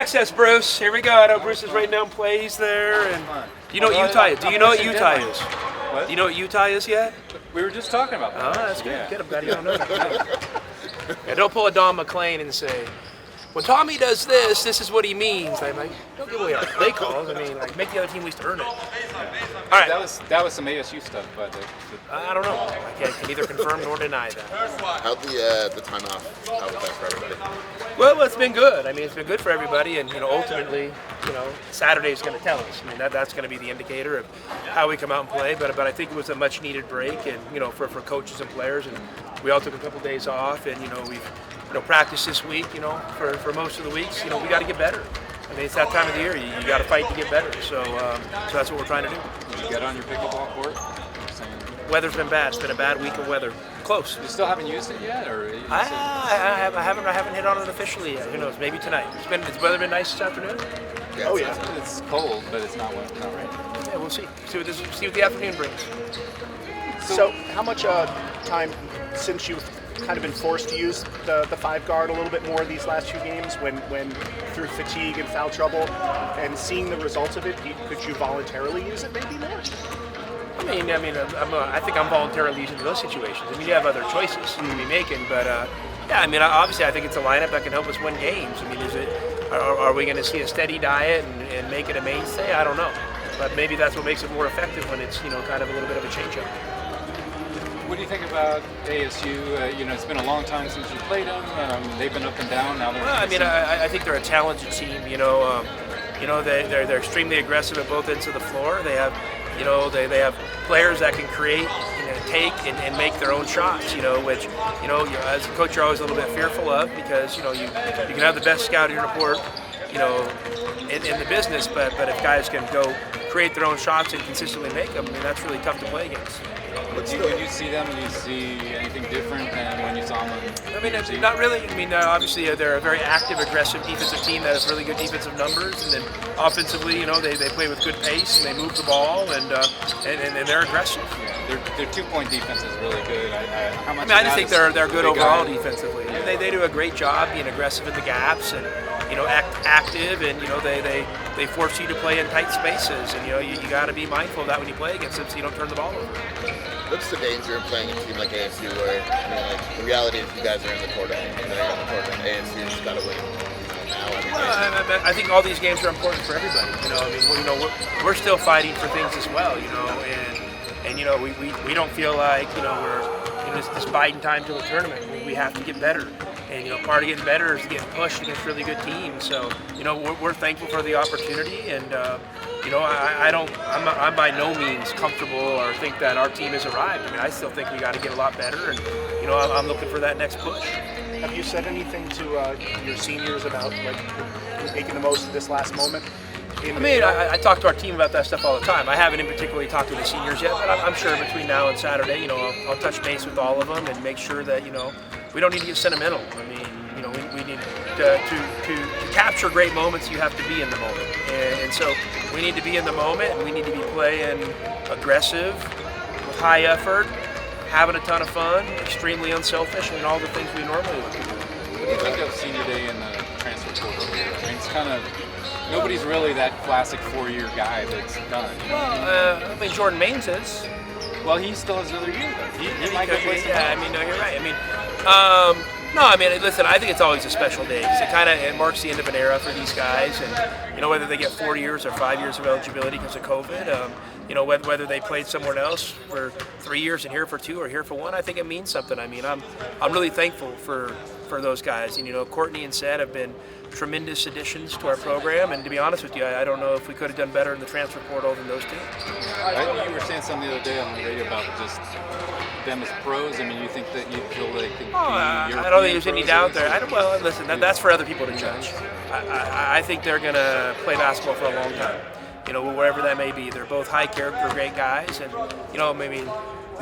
access, Bruce. Here we go. I know Bruce is writing down plays there. And you know what Utah is? Do you know what Utah is? What? Do you know what Utah is yet? We were just talking about that. Oh, that's good. Good. I'm glad you don't know that. Yeah, don't pull a Don McLean and say, when Tommy does this, this is what he means. I'm like, don't give away our play calls. I mean, like, make the other team at least earn it. All right. That was some ASU stuff, but I don't know. I can neither confirm nor deny that. How'd the time off? How was that for everybody? Well, it's been good. I mean, it's been good for everybody, and ultimately, Saturday's going to tell us. I mean, that's going to be the indicator of how we come out and play. But I think it was a much-needed break, and for coaches and players, and we all took a couple days off, and we've practiced this week. For most of the weeks, we got to get better. I mean, it's that time of the year. You got to fight to get better. So that's what we're trying to do. Did you get on your pickleball court? Weather's been bad. It's been a bad week of weather. Close. You still haven't used it yet, or? I haven't hit on it officially yet. Who knows? Maybe tonight. It's weather been nice this afternoon. Yeah, It's cold, but it's not wet. Not right. Yeah, we'll see. See what the afternoon brings. So how much time since you've kind of been forced to use the 5 guard a little bit more these last few games when through fatigue and foul trouble, and seeing the results of it, could you voluntarily use it maybe more? I think I'm voluntarily using those situations. I mean, you have other choices to be making, but obviously I think it's a lineup that can help us win games. I mean, are we going to see a steady diet and make it a mainstay? I don't know, but maybe that's what makes it more effective when it's kind of a little bit of a change-up. What do you think about ASU? It's been a long time since you played them. They've been up and down. Now they're. I think they're a talented team. They're extremely aggressive at both ends of the floor. They have, they have players that can create, take and make their own shots. Which, as a coach, you're always a little bit fearful of because you can have the best scouting report, in the business, but if guys can go create their own shots and consistently make them, that's really tough to play against. When you see them, do you see anything different than when you saw them? Not really. Obviously they're a very active, aggressive defensive team that has really good defensive numbers, and then offensively, they play with good pace and they move the ball and they're aggressive. Yeah, their 2-point defense is really good. I just think they're good overall defensively. They do a great job being aggressive in the gaps and active, and they force you to play in tight spaces, and you got to be mindful of that when you play against them so you don't turn the ball over. What's the danger in playing a team like ASU where, the reality is you guys are in the court and they're on the court and ASU's got to win now? I think all these games are important for everybody. We're still fighting for things as well, and we don't feel like, we're this biding time to a tournament. We have to get better. And part of getting better is getting pushed against really good teams. So we're thankful for the opportunity, and I'm by no means comfortable or think that our team has arrived. I still think we got to get a lot better, and I'm looking for that next push. Have you said anything to your seniors about making the most of this last moment? I talk to our team about that stuff all the time. I haven't in particularly talked to the seniors yet, but I'm sure between now and Saturday, I'll touch base with all of them and make sure that we don't need to get sentimental. We need to capture great moments. You have to be in the moment, and so we need to be in the moment, and we need to be playing aggressive, with high effort, having a ton of fun, extremely unselfish, and all the things we normally would do. What do you think of senior day in the transfer portal here? It's kind of nobody's really that classic 4-year guy that's done. Well, Jordan Maines is. Well, he still has another year, though. He might go play some. Yeah, no, you're right. Listen, I think it's always a special day because it marks the end of an era for these guys, and whether they get 4 years or 5 years of eligibility because of COVID, whether they played somewhere else for 3 years and here for 2 or here for 1, I think it means something. I'm really thankful for those guys. And Courtney and Seth have been tremendous additions to our program, and to be honest with you, I don't know if we could have done better in the transfer portal than those two. You were saying something the other day on the radio about just them as pros. You think that you feel they could be I don't think there's any doubt there. Listen, that's for other people to judge. I think they're going to play basketball for a long time, wherever that may be. They're both high character, great guys, and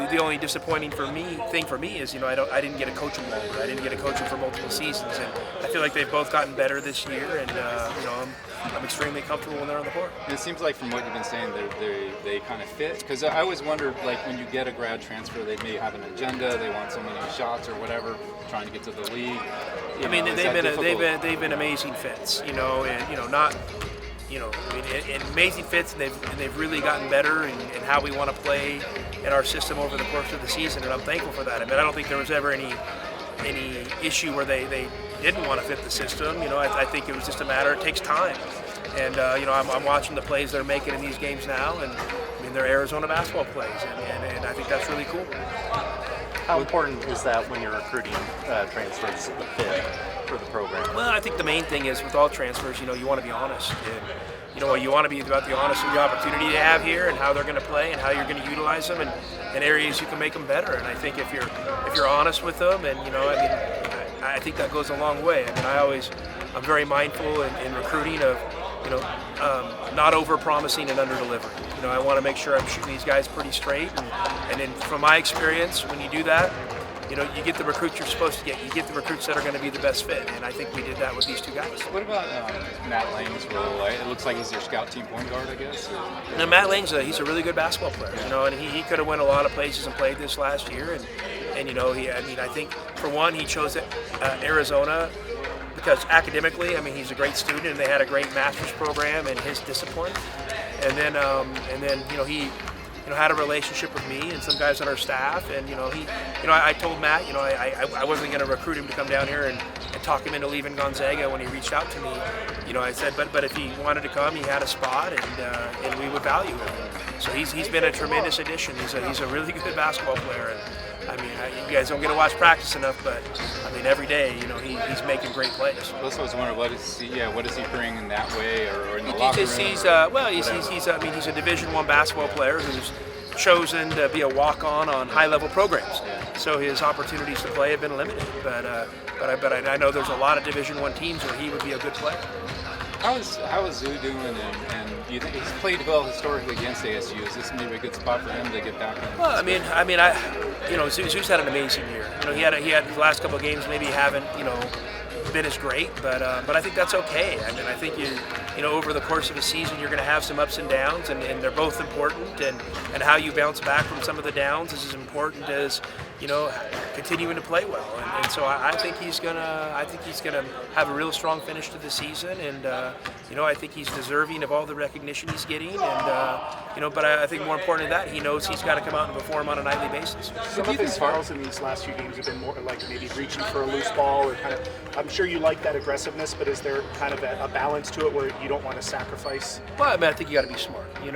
the only disappointing thing for me is I didn't get to coach them longer. I didn't get to coach them for multiple seasons, and I feel like they've both gotten better this year, and I'm extremely comfortable when they're on the court. And it seems like from what you've been saying, they kind of fit. Because I always wondered, when you get a grad transfer, they may have an agenda, they want so many shots or whatever, trying to get to the league. I mean, Is they've that difficult? been amazing fits, you know, and not, I mean, and amazing fits, and they've really gotten better in how we want to play in our system over the course of the season, and I'm thankful for that. I mean, I don't think there was ever any issue where they didn't want to fit the system. You know, I think it was just a matter. It takes time, and I'm watching the plays they're making in these games now, and I mean, they're Arizona basketball plays, and I think that's really cool. How important is that when you're recruiting transfers, the fit for the program? Well, I think the main thing is with all transfers, you want to be honest. And, you want to be about the honest with the opportunity they have here and how they're going to play and how you're going to utilize them and areas you can make them better. And I think if you're honest with them, and I think that goes a long way. I mean, I'm very mindful in recruiting of not over-promising and under-delivering. I want to make sure I'm shooting these guys pretty straight, and then from my experience, when you do that, you get the recruits you're supposed to get. You get the recruits that are going to be the best fit, and I think we did that with these two guys. What about Matt Lang's role? It looks like he's your scout team point guard, I guess. Now, Matt Lang's he's a really good basketball player, and he could have went a lot of places and played this last year, and I think for one he chose Arizona because academically, I mean, he's a great student, and they had a great master's program in his discipline, and then he had a relationship with me and some guys on our staff, and I told Matt, I wasn't going to recruit him to come down here and talk him into leaving Gonzaga when he reached out to me. I said, but if he wanted to come, he had a spot, and we would value him. So he's been a tremendous addition. He's a really good basketball player, and I mean, you guys don't get to watch practice enough, but I mean, every day, he's making great plays. Also, I was wondering, what does he bring in that way, or in the locker room? He's a Division I basketball player who's chosen to be a walk-on on high-level programs. So his opportunities to play have been limited. But I know there's a lot of Division I teams where he would be a good player. How is Zoo doing, and do you think he's played well historically against ASU? Is this maybe a good spot for him to get back in? Well, Zoo's had an amazing year. He had the last couple of games maybe haven't been as great, but I think that's okay. I mean, I think over the course of a season you're going to have some ups and downs, and they're both important, and how you bounce back from some of the downs is as important as continuing to play well. And so I think he's gonna have a real strong finish to the season, and I think he's deserving of all the recognition he's getting, and but I think more important than that, he knows he's got to come out and perform on a nightly basis. Some of his fouls in these last few games have been more like maybe reaching for a loose ball, or kind of. I'm sure you like that aggressiveness, but is there kind of a balance to it where you don't want to sacrifice? Well, I mean, I think you got to be smart. You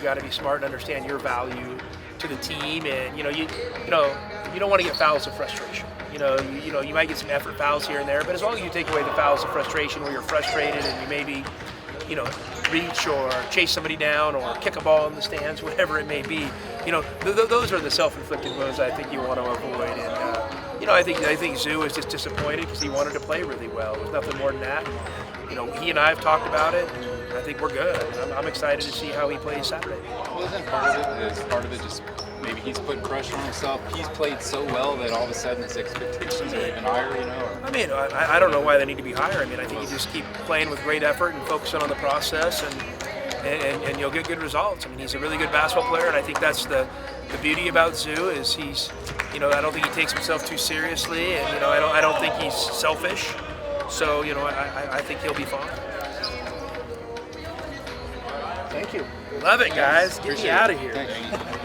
got to be smart and understand your value to the team, and you don't want to get fouls of frustration. You might get some effort fouls here and there, but as long as you take away the fouls of frustration where you're frustrated and you maybe reach or chase somebody down or kick a ball in the stands, whatever it may be, those are the self-inflicted wounds I think you want to avoid. And I think Zoo is just disappointed because he wanted to play really well. There's nothing more than that. He and I have talked about it, and I think we're good. I'm excited to see how he plays Saturday. Well, isn't part of it just maybe he's putting pressure on himself? He's played so well that all of a sudden his expectations are even higher, I mean, I don't know why they need to be higher. I mean, I think you just keep playing with great effort and focusing on the process, and you'll get good results. I mean, he's a really good basketball player, and I think that's the beauty about Zoo is he's, I don't think he takes himself too seriously, and I don't think he's selfish. So I think he'll be fine. Thank you. Love it, guys. Get me out of here. Thank you.